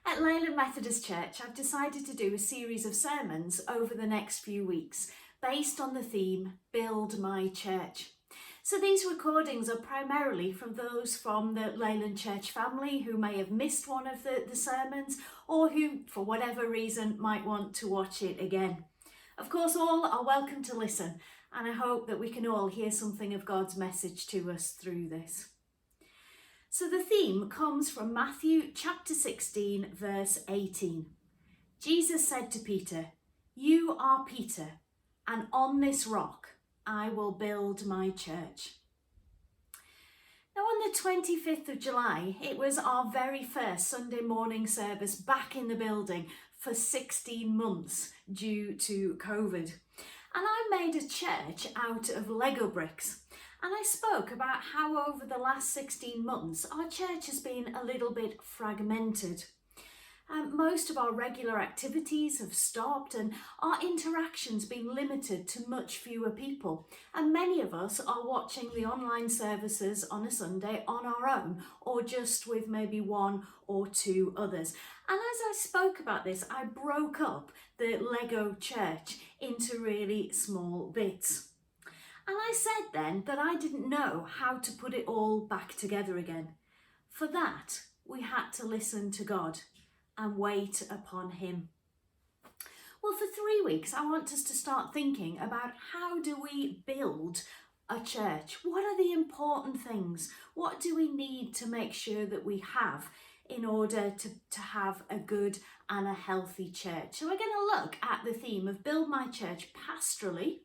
At Leyland Methodist Church, I've decided to do a series of sermons over the next few weeks based on the theme, Build My Church. So these recordings are primarily from those from the Leyland Church family who may have missed one of the sermons or who, for whatever reason, might want to watch it again. Of course, all are welcome to listen, and I hope that we can all hear something of God's message to us through this. So the theme comes from Matthew chapter 16, verse 18. Jesus said to Peter, "You are Peter, and on this rock I will build my church." Now on the 25th of July, it was our very first Sunday morning service back in the building for 16 months due to COVID. And I made a church out of Lego bricks. And I spoke about how over the last 16 months, our church has been a little bit fragmented. Most of our regular activities have stopped and our interactions been limited to much fewer people. And many of us are watching the online services on a Sunday on our own or just with maybe one or two others. And as I spoke about this, I broke up the Lego church into really small bits. And I said then that I didn't know how to put it all back together again. For that, we had to listen to God and wait upon Him. Well, for 3 weeks, I want us to start thinking about how do we build a church? What are the important things? What do we need to make sure that we have in order to have a good and a healthy church? So we're going to look at the theme of Build My Church pastorally,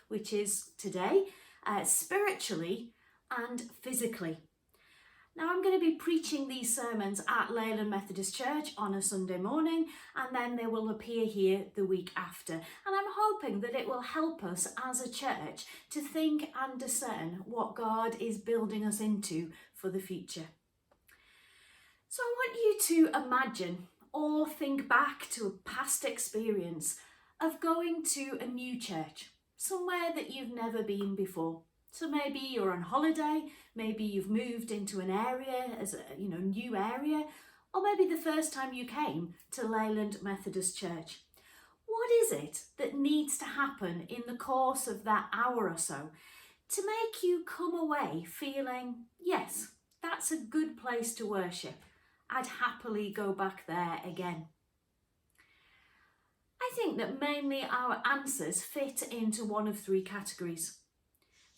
which is today, spiritually and physically. Now I'm going to be preaching these sermons at Leyland Methodist Church on a Sunday morning, and then they will appear here the week after. And I'm hoping that it will help us as a church to think and discern what God is building us into for the future. So I want you to imagine or think back to a past experience of going to a new church, somewhere that you've never been before. So maybe you're on holiday, maybe you've moved into an area as a new area, or maybe the first time you came to Leyland Methodist Church. What is it that needs to happen in the course of that hour or so to make you come away feeling, yes, that's a good place to worship. I'd happily go back there again. I think that mainly our answers fit into one of three categories.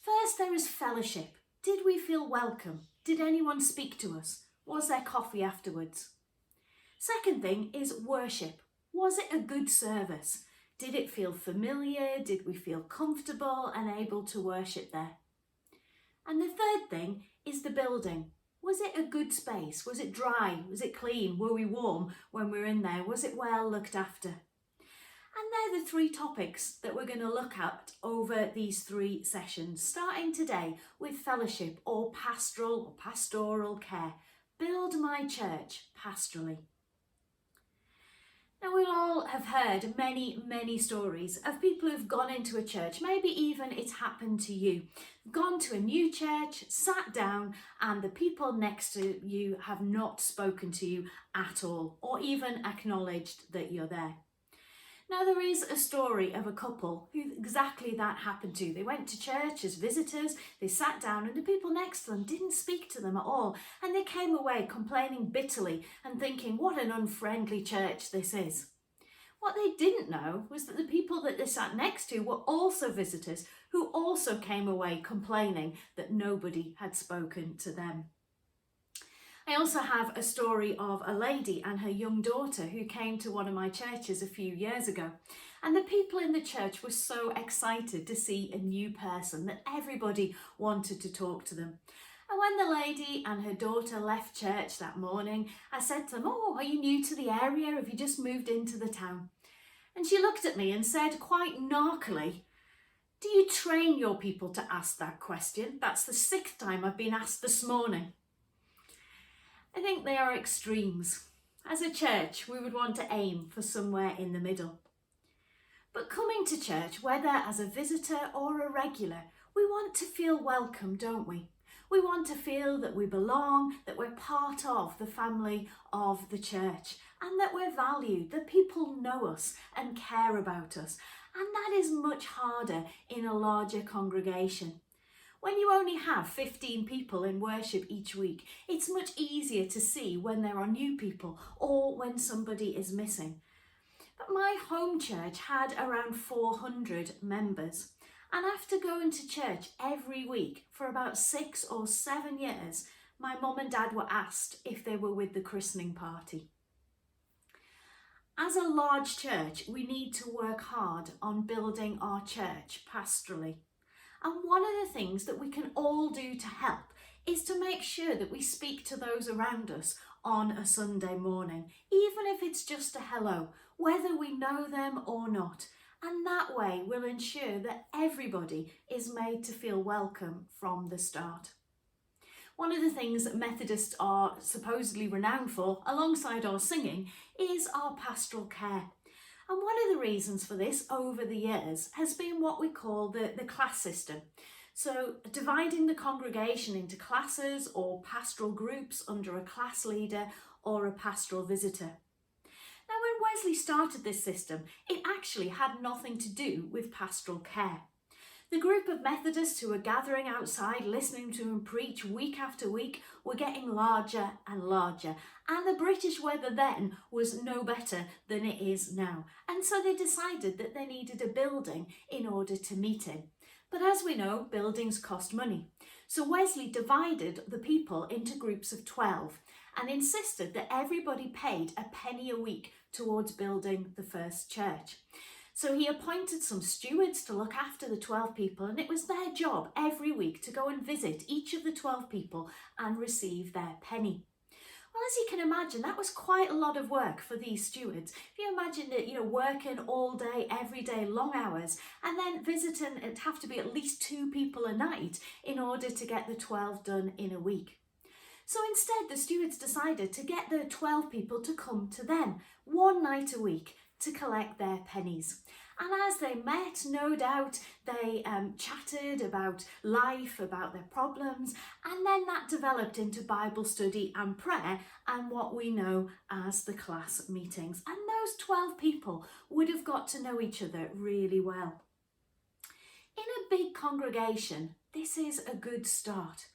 First, there is fellowship. Did we feel welcome? Did anyone speak to us? Was there coffee afterwards? Second thing is worship. Was it a good service? Did it feel familiar? Did we feel comfortable and able to worship there? And the third thing is the building. Was it a good space? Was it dry? Was it clean? Were we warm when we were in there? Was it well looked after? And they're the three topics that we're going to look at over these 3 sessions, starting today with fellowship or pastoral care. Build my church pastorally. Now, we all have heard many stories of people who've gone into a church, maybe even it's happened to you. Gone to a new church, sat down, and the people next to you have not spoken to you at all, or even acknowledged that you're there. Now, there is a story of a couple who exactly that happened to. They went to church as visitors, they sat down, and the people next to them didn't speak to them at all. And they came away complaining bitterly and thinking, what an unfriendly church this is. What they didn't know was that the people that they sat next to were also visitors who also came away complaining that nobody had spoken to them. I also have a story of a lady and her young daughter who came to one of my churches a few years ago. And the people in the church were so excited to see a new person that everybody wanted to talk to them. And when the lady and her daughter left church that morning, I said to them, "Oh, are you new to the area? Have you just moved into the town?" And she looked at me and said quite narkily, "Do you train your people to ask that question? That's the 6th time I've been asked this morning." I think they are extremes. As a church, we would want to aim for somewhere in the middle. But coming to church, whether as a visitor or a regular, we want to feel welcome, don't we? We want to feel that we belong, that we're part of the family of the church, and that we're valued, that people know us and care about us. And that is much harder in a larger congregation. When you only have 15 people in worship each week, it's much easier to see when there are new people or when somebody is missing. But my home church had around 400 members. And after going to church every week for about 6 or 7 years, my mum and dad were asked if they were with the christening party. As a large church, we need to work hard on building our church pastorally. And one of the things that we can all do to help is to make sure that we speak to those around us on a Sunday morning, even if it's just a hello, whether we know them or not. And that way we'll ensure that everybody is made to feel welcome from the start. One of the things that Methodists are supposedly renowned for, alongside our singing, is our pastoral care. And one of the reasons for this over the years has been what we call the class system. So dividing the congregation into classes or pastoral groups under a class leader or a pastoral visitor. Now, when Wesley started this system, it actually had nothing to do with pastoral care. The group of Methodists who were gathering outside listening to him preach week after week were getting larger and larger, and the British weather then was no better than it is now, and so they decided that they needed a building in order to meet him. But as we know, buildings cost money. So Wesley divided the people into groups of 12 and insisted that everybody paid a penny a week towards building the first church. So he appointed some stewards to look after the 12 people, and it was their job every week to go and visit each of the 12 people and receive their penny. Well, as you can imagine, that was quite a lot of work for these stewards. If you imagine it, working all day, every day, long hours, and then visiting, it'd have to be at least 2 people a night in order to get the 12 done in a week. So instead, the stewards decided to get the 12 people to come to them one night a week to collect their pennies. And as they met, no doubt, they chatted about life, about their problems, and then that developed into Bible study and prayer and what we know as the class meetings. And those 12 people would have got to know each other really well. In a big congregation, this is a good start.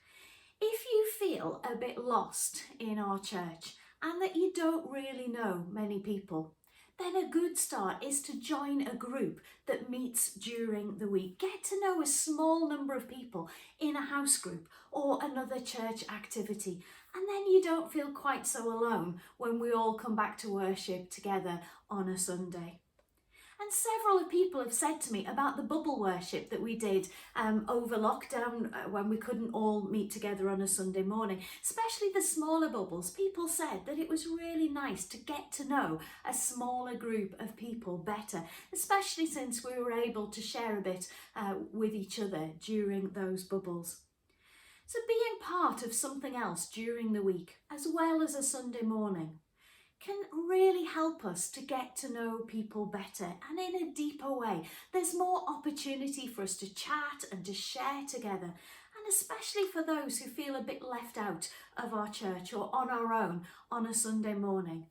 If you feel a bit lost in our church and that you don't really know many people, then a good start is to join a group that meets during the week. Get to know a small number of people in a house group or another church activity, and then you don't feel quite so alone when we all come back to worship together on a Sunday. And several people have said to me about the bubble worship that we did over lockdown when we couldn't all meet together on a Sunday morning, especially the smaller bubbles. People said that it was really nice to get to know a smaller group of people better, especially since we were able to share a bit with each other during those bubbles. So being part of something else during the week, as well as a Sunday morning, can really help us to get to know people better and in a deeper way. There's more opportunity for us to chat and to share together, and especially for those who feel a bit left out of our church or on our own on a Sunday morning.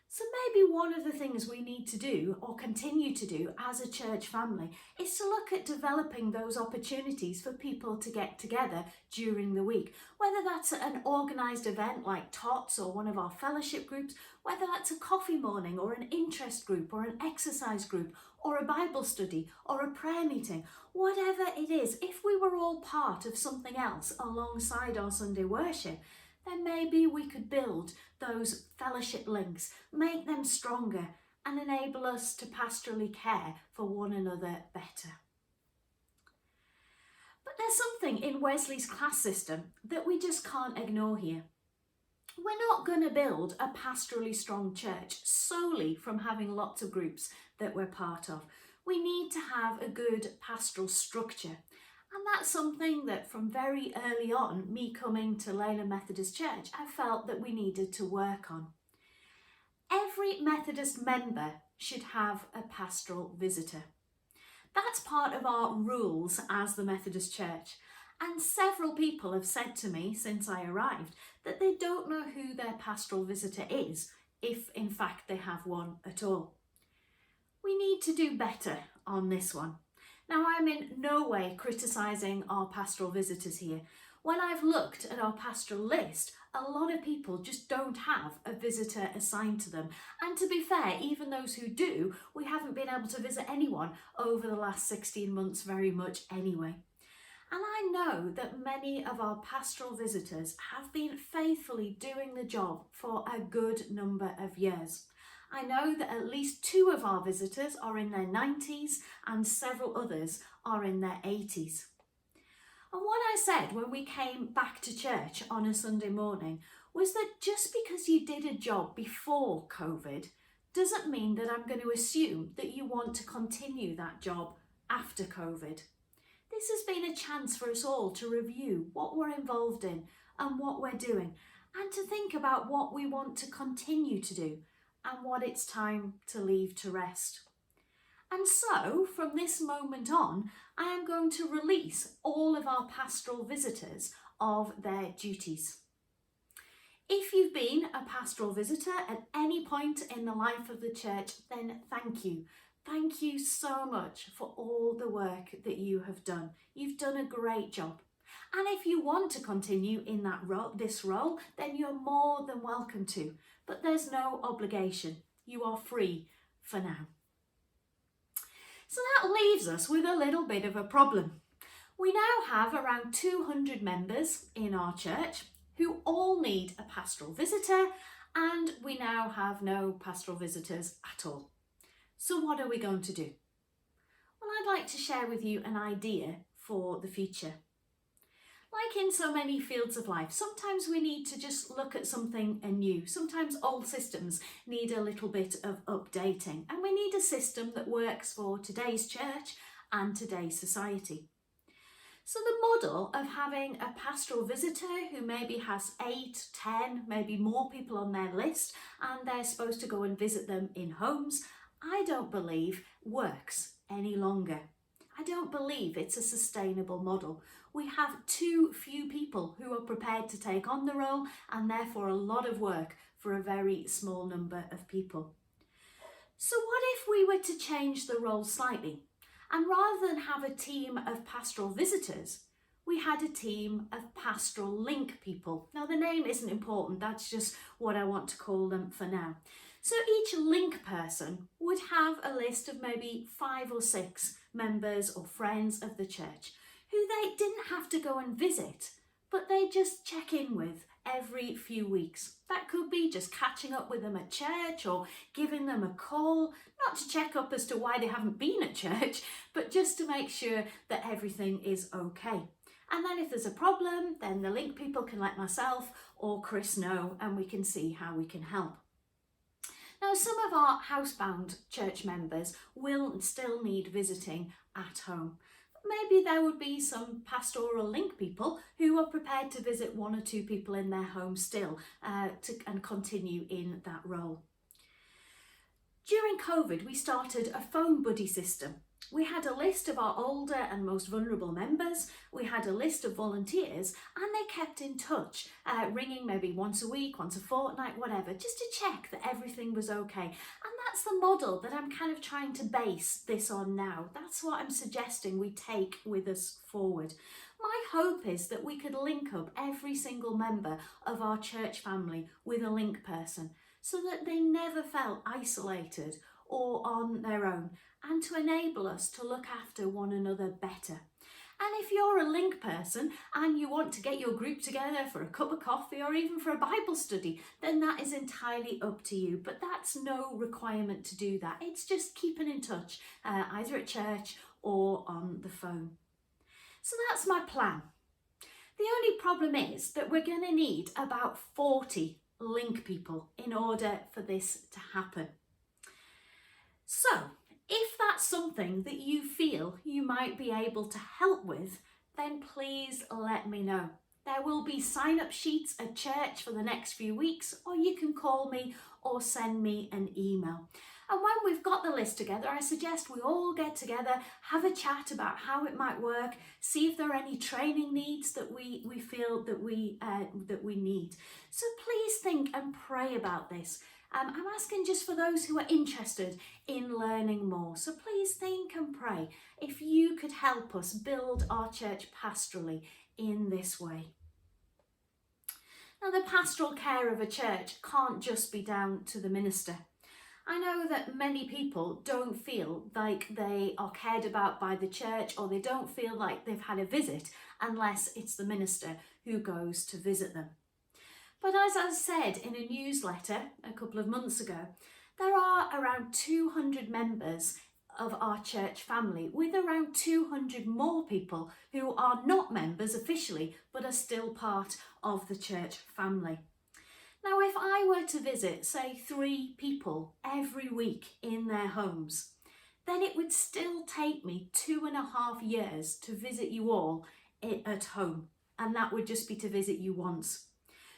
So maybe one of the things we need to do or continue to do as a church family is to look at developing those opportunities for people to get together during the week, whether that's an organised event like TOTS or one of our fellowship groups, whether that's a coffee morning or an interest group or an exercise group or a Bible study or a prayer meeting, whatever it is. If we were all part of something else alongside our Sunday worship, then maybe we could build those fellowship links, make them stronger, and enable us to pastorally care for one another better. But there's something in Wesley's class system that we just can't ignore here. We're not going to build a pastorally strong church solely from having lots of groups that we're part of. We need to have a good pastoral structure. And that's something that from very early on, me coming to Leyland Methodist Church, I felt that we needed to work on. Every Methodist member should have a pastoral visitor. That's part of our rules as the Methodist Church. And several people have said to me since I arrived that they don't know who their pastoral visitor is, if in fact they have one at all. We need to do better on this one. Now, I'm in no way criticising our pastoral visitors here. When I've looked at our pastoral list, a lot of people just don't have a visitor assigned to them. And to be fair, even those who do, we haven't been able to visit anyone over the last 16 months very much anyway. And I know that many of our pastoral visitors have been faithfully doing the job for a good number of years. I know that at least 2 of our visitors are in their 90s and several others are in their 80s. And what I said when we came back to church on a Sunday morning was that just because you did a job before COVID doesn't mean that I'm going to assume that you want to continue that job after COVID. This has been a chance for us all to review what we're involved in and what we're doing, and to think about what we want to continue to do and what it's time to leave to rest. And so, from this moment on, I am going to release all of our pastoral visitors of their duties. If you've been a pastoral visitor at any point in the life of the church, then thank you. Thank you so much for all the work that you have done. You've done a great job. And if you want to continue in this role, then you're more than welcome to. But there's no obligation. You are free for now. So that leaves us with a little bit of a problem. We now have around 200 members in our church who all need a pastoral visitor, and we now have no pastoral visitors at all. So what are we going to do? Well, I'd like to share with you an idea for the future. Like in so many fields of life, sometimes we need to just look at something anew. Sometimes old systems need a little bit of updating, and we need a system that works for today's church and today's society. So the model of having a pastoral visitor who maybe has 8, 10, maybe more people on their list, and they're supposed to go and visit them in homes, I don't believe works any longer. I don't believe it's a sustainable model. We have too few people who are prepared to take on the role, and therefore a lot of work for a very small number of people. So what if we were to change the role slightly, and rather than have a team of pastoral visitors, we had a team of pastoral link people? Now, the name isn't important, that's just what I want to call them for now. So each link person would have a list of maybe 5 or 6 members or friends of the church who they didn't have to go and visit, but they just check in with every few weeks. That could be just catching up with them at church or giving them a call, not to check up as to why they haven't been at church, but just to make sure that everything is okay. And then if there's a problem, then the link people can let myself or Chris know, and we can see how we can help. Now, some of our housebound church members will still need visiting at home. Maybe there would be some pastoral link people who are prepared to visit 1 or 2 people in their home still and continue in that role. During COVID, we started a phone buddy system. We had a list of our older and most vulnerable members, we had a list of volunteers, and they kept in touch, ringing maybe once a week, once a fortnight, whatever, just to check that everything was okay. And that's the model that I'm kind of trying to base this on now. That's what I'm suggesting we take with us forward. My hope is that we could link up every single member of our church family with a link person, so that they never felt isolated or on their own, and to enable us to look after one another better. And if you're a link person and you want to get your group together for a cup of coffee or even for a Bible study, then that is entirely up to you. But that's no requirement to do that. It's just keeping in touch, either at church or on the phone. So that's my plan. The only problem is that we're going to need about 40 link people in order for this to happen. So, if that's something that you feel you might be able to help with, then please let me know. There will be sign-up sheets at church for the next few weeks, or you can call me or send me an email. And when we've got the list together, I suggest we all get together, have a chat about how it might work, see if there are any training needs that we feel that we need. So please think and pray about this. I'm asking just for those who are interested in learning more. So please think and pray if you could help us build our church pastorally in this way. Now, the pastoral care of a church can't just be down to the minister. I know that many people don't feel like they are cared about by the church, or they don't feel like they've had a visit unless it's the minister who goes to visit them. But as I said in a newsletter a couple of months ago, there are around 200 members of our church family, with around 200 more people who are not members officially but are still part of the church family. Now, if I were to visit, say, 3 people every week in their homes, then it would still take me 2.5 years to visit you all at home, and that would just be to visit you once.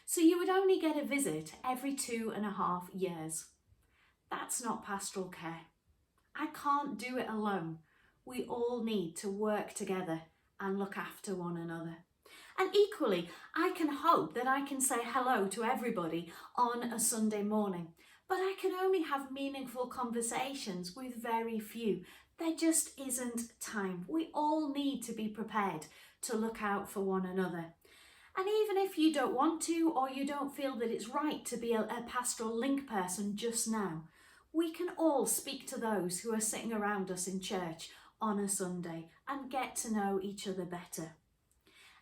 So you would only get a visit every 2.5 years. That's not pastoral care. I can't do it alone. We all need to work together and look after one another. And equally, I can hope that I can say hello to everybody on a Sunday morning, but I can only have meaningful conversations with very few. There just isn't time. We all need to be prepared to look out for one another. And even if you don't want to, or you don't feel that it's right to be a pastoral link person just now, we can all speak to those who are sitting around us in church on a Sunday and get to know each other better.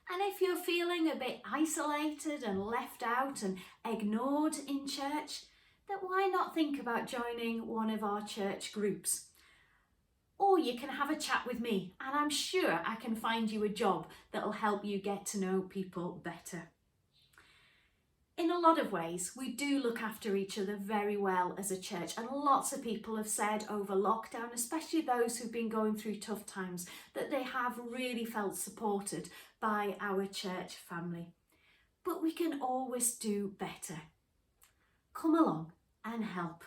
And if you're feeling a bit isolated and left out and ignored in church, then why not think about joining one of our church groups? Or you can have a chat with me, and I'm sure I can find you a job that'll help you get to know people better. In a lot of ways, we do look after each other very well as a church, and lots of people have said over lockdown, especially those who've been going through tough times, that they have really felt supported by our church family. But we can always do better. Come along and help.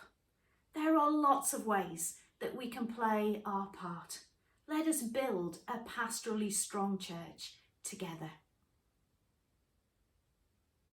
There are lots of ways that we can play our part. Let us build a pastorally strong church together.